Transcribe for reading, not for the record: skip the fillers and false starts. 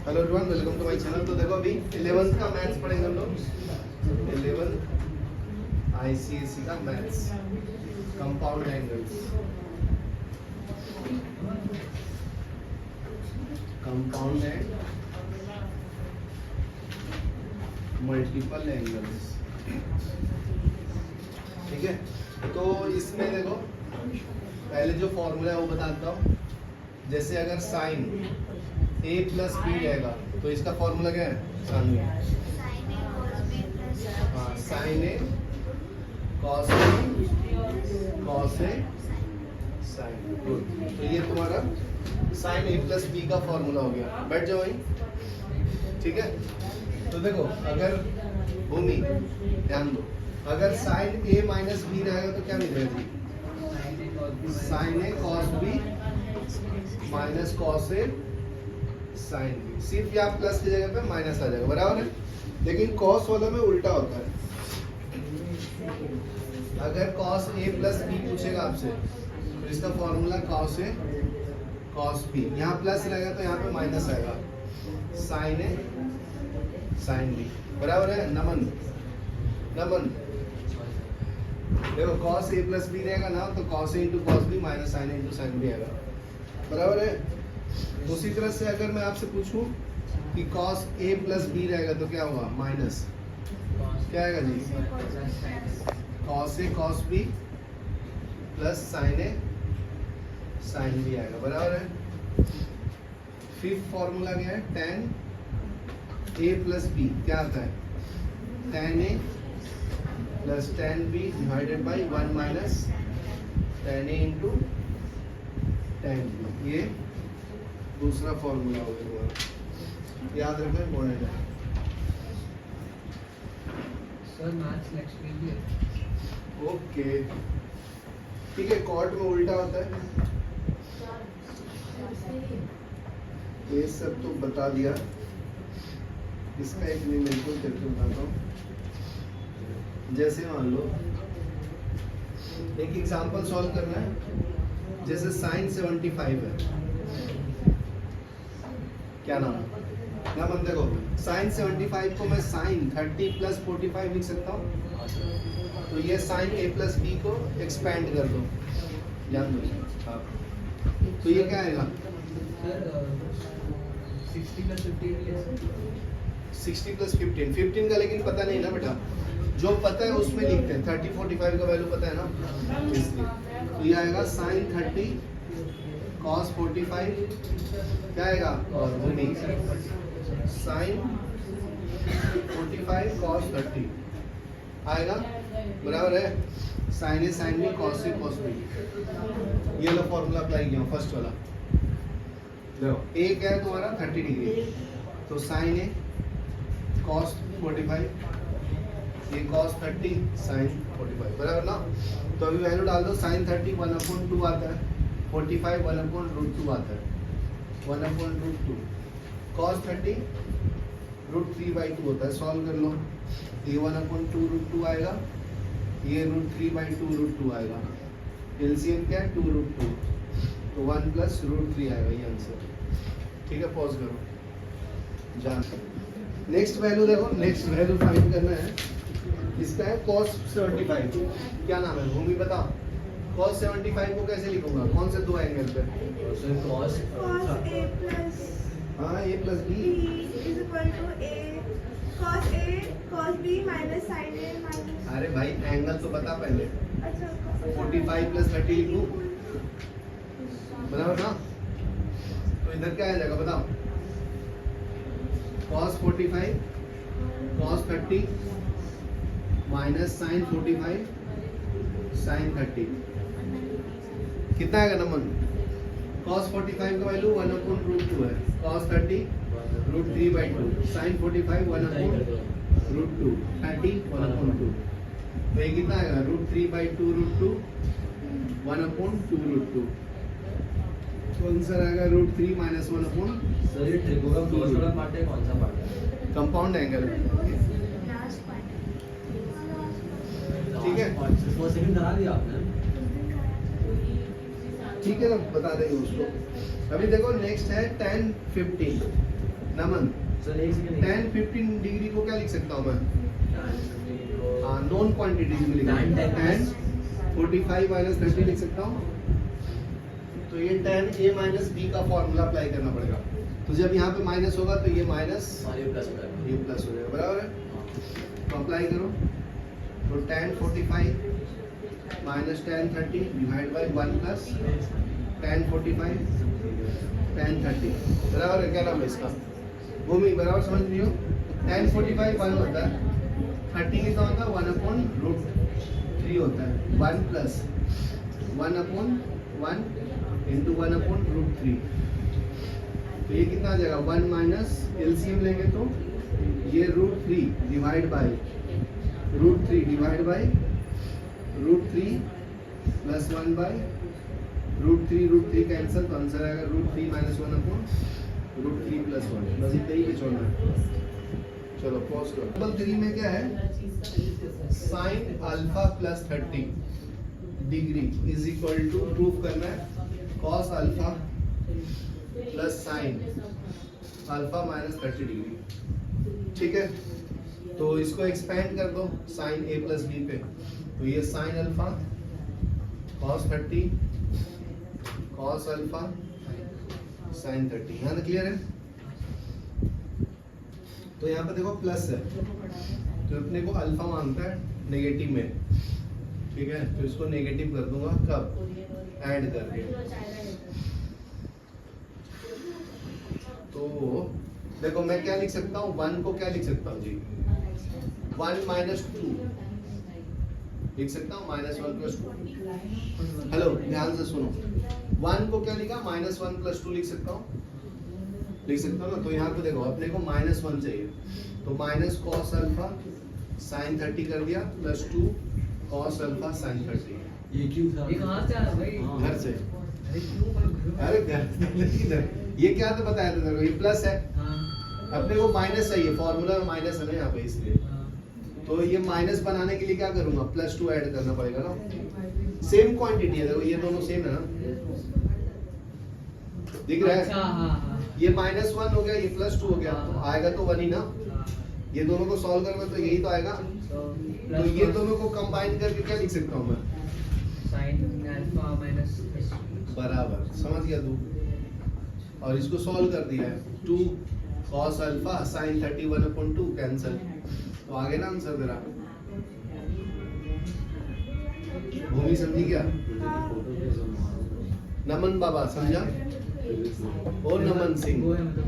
Hello everyone, welcome to my channel. तो देखो अभी 11th का मैथ्स पढ़ेंगे हम लोग। 11 आईसीएसई का maths, compound angles, compound and multiple angles. ठीक है, तो इसमें देखो पहले जो फॉर्मूला है वो बताता हूँ। जैसे अगर साइन a प्लस बी रहेगा तो इसका फॉर्मूला क्या है? Sign A cos A sign. Good. तो ये तुम्हारा साइन a प्लस बी का फॉर्मूला हो गया। बैठ जाओ वहीं। ठीक है, तो देखो अगर भूमि ध्यान दो, अगर साइन a माइनस बी रहेगा तो क्या मिलेगा? Sign A cos B minus cos A sine B. सिर्फ यहाँ प्लस की जगह पे माइनस आ जाएगा, बराबर है। लेकिन कॉस वाला में उल्टा होता है। अगर कॉस ए प्लस बी पूछेगा आपसे तो इसका formula cos A cos B. यहाँ प्लस रहेगा तो यहाँ पे माइनस आएगा, साइन ए साइन बी, बराबर है। नमन नमन देखो, कॉस ए प्लस बी रहेगा ना तो cos A into cos B minus sine A into sine B आएगा, बराबर है। उसी तरह से अगर मैं आपसे पूछूं कि cos a प्लस बी रहेगा तो क्या होगा? माइनस क्या आएगा जी? cos a cos b plus sin a sin b आएगा, बराबर है। फिफ्थ फॉर्मूला क्या है? tan a प्लस b क्या आता है? tan a plus tan b divided by 1 minus tan a into tan b। ये दूसरा फॉर्मूला हो गया तुम्हारा, याद रखना इम्पोर्टेंट है। सर मैथ्स नेक्स्ट वीक भी है। ओके ठीक है, कॉर्ड में उल्टा होता है। ये सब तो बता दिया, इसका एक न्यूमेरिकल करके बताता हूँ। जैसे मान लो एक एग्जांपल सॉल्व करना है। जैसे साइन 75 है, क्या नाम है? ना मन देखो, साइन 75 को मैं साइन 30 प्लस 45 लिख सकता हूँ। तो ये साइन a प्लस बी को एक्सपेंड कर दो, ध्यान दो। हाँ, तो ये क्या आएगा? सर 60 प्लस 15 60 प्लस 15 का लेकिन पता नहीं ना बेटा, जो पता है उसमें लिखते हैं। 30 45 का वैल्यू पता है ना, इसलिए तो ये आएगा साइन 30 cos 45 क्या आएगा? और साइन 45 cos 30 आएगा, बराबर है। साइन ए साइन बी cos ए cos बी। ये लो फॉर्मूला अप्लाई किया फर्स्ट वाला। देखो ए क्या है तुम्हारा? 30 डिग्री, तो साइन ए cos 45, ये cos 30 साइन 45, बराबर ना। तो अभी वैल्यू डाल दो। साइन 30 1/2 आता है, 45 1/√2 आता है, 1/√2। cos 30 √3/2 होता है, सॉल्व कर लो। ये 1/2√2 आएगा, ये √3/2√2 आएगा। एलसीएम क्या है? 2√2, तो 1 प्लस √3 आएगा, ये आंसर। ठीक है, पॉज करो, जान। नेक्स्ट वैल्यू देखो, नेक्स्ट वैल्यू फाइंड करना है। इसका है cos 75। क्या नाम है? भूमि बताओ। cos 75 को कैसे लिखूंगा? कौन से दो एंगल पे? cos a plus हाँ, a plus b B. is equal to a cos b minus sin a minus। अरे भाई एंगल तो बता पहले। अच्छा 45 प्लस 30 लिखूं, बराबर ना। तो इधर क्या आ जाएगा बताओ? cos 45 cos 30 minus sine 45 sine 30 कितना आएगा नमन? cos 45 का वैल्यू 1/√2 है, cos 30 √3/2, sin 45 1/√2, 30 1/2। तो ये कितना आएगा? √3/2√2 1/2√2। तो आंसर आएगा √3 माइनस 1/2। सर ये ट्रिगोनोमेट्री फर्स्ट वाला पार्ट है, कौन सा पार्ट है? Compound angle, last part. ठीक है। फर्स्ट सेकंड करा दिया आपने। ठीक है ना, बता देंगे उसको। अभी देखो नेक्स्ट है tan 15। नमन सर एक सेकंड 10 15 डिग्री को क्या लिख सकता हूँ मैं? नॉन क्वांटिटीज में लिखा Tan, tan. tan 45 माइनस 30 लिख सकता हूँ। तो ये tan a माइनस b का फॉर्मूला अप्लाई करना पड़ेगा। तो जब यहाँ पे माइनस होगा तो ये माइनस ये प्लस हो जाएगा, बराबर है? तो अप्लाई करो। तो tan 45 minus tan 30 divide by 1 plus tan 45 tan 30, बराबर है? क्या नाम है इसका? भूमि, बराबर समझ रही हो? tan 45 1 होता है, 30 कितना होता है? 1/√3 होता है। 1 प्लस 1/1 इंटू 1/√3। तो ये कितना आ जाएगा? 1 माइनस एलसीएम लेंगे तो ये √3 divide by √3 divide by √3 plus 1 by √3 cancel, तो आंसर आएगा √3 माइनस 1/√3 प्लस 1। बस इतना ही छोड़ना है। चलो पॉज करो। टेबल 3 में क्या है? Sine alpha plus 30 degree is equal to proof करना है cos alpha plus sine alpha minus 30 degree. ठीक है, तो इसको एक्सपेंड कर दो साइन ए प्लस बी पे। तो ये sine alpha cos 30 cos alpha sign 30। यहाँ तक क्लियर है? तो यहाँ पे देखो प्लस है, तो अपने को अल्फा मांगता है नेगेटिव में। ठीक है, तो इसको नेगेटिव कर दूंगा कब? ऐड करके। तो देखो मैं क्या लिख सकता हूँ? 1 को क्या लिख सकता हूँ जी? 1 माइनस 2 लिख सकता हूँ, -1 प्लस 2। हेलो, ध्यान से सुनो। 1 को क्या लिखा? -1 प्लस 2 लिख सकता हूँ, लिख सकता हूँ ना? तो यहाँ पे देखो अपने को -1 चाहिए, तो माइनस कॉस अल्फा साइन 30 कर दिया प्लस 2 कॉस अल्फा साइन 30। ये क्यों था? ये कहाँ से आया भाई? घर से। अरे क्यों? अरे घर ये क्या तो बताया था तेरे को? ये प्लस है, हाँ अपने को माइनस चाहिए, फॉर्मूला में माइनस है ना यहाँ पे, इसलिए। हाँ। तो ये माइनस बनाने के लिए क्या करूंगा? प्लस 2 ऐड करना पड़ेगा ना। सेम क्वांटिटी है, देखो ये दोनों सेम है ना, दिख रहा है? अच्छा, हाँ हाँ। ये -1 हो गया, ये +2 हो गया, तो आएगा तो 1 ही ना। हाँ। ये दोनों को सॉल्व करना तो यही तो आएगा। तो ये दोनों को कंबाइन करके क्या लिख सकता हूँ मैं? साइन अल्फा माइनस बराबर, समझ गया तू? और इसको सॉल्व कर दिया है, 2 cos अल्फा sin 30 1/2 कैंसिल, तो आगे ना आंसर तेरा। भूमि समझी क्या? नमन बाबा समझा? ओ नमन सिंह। वो है मतलब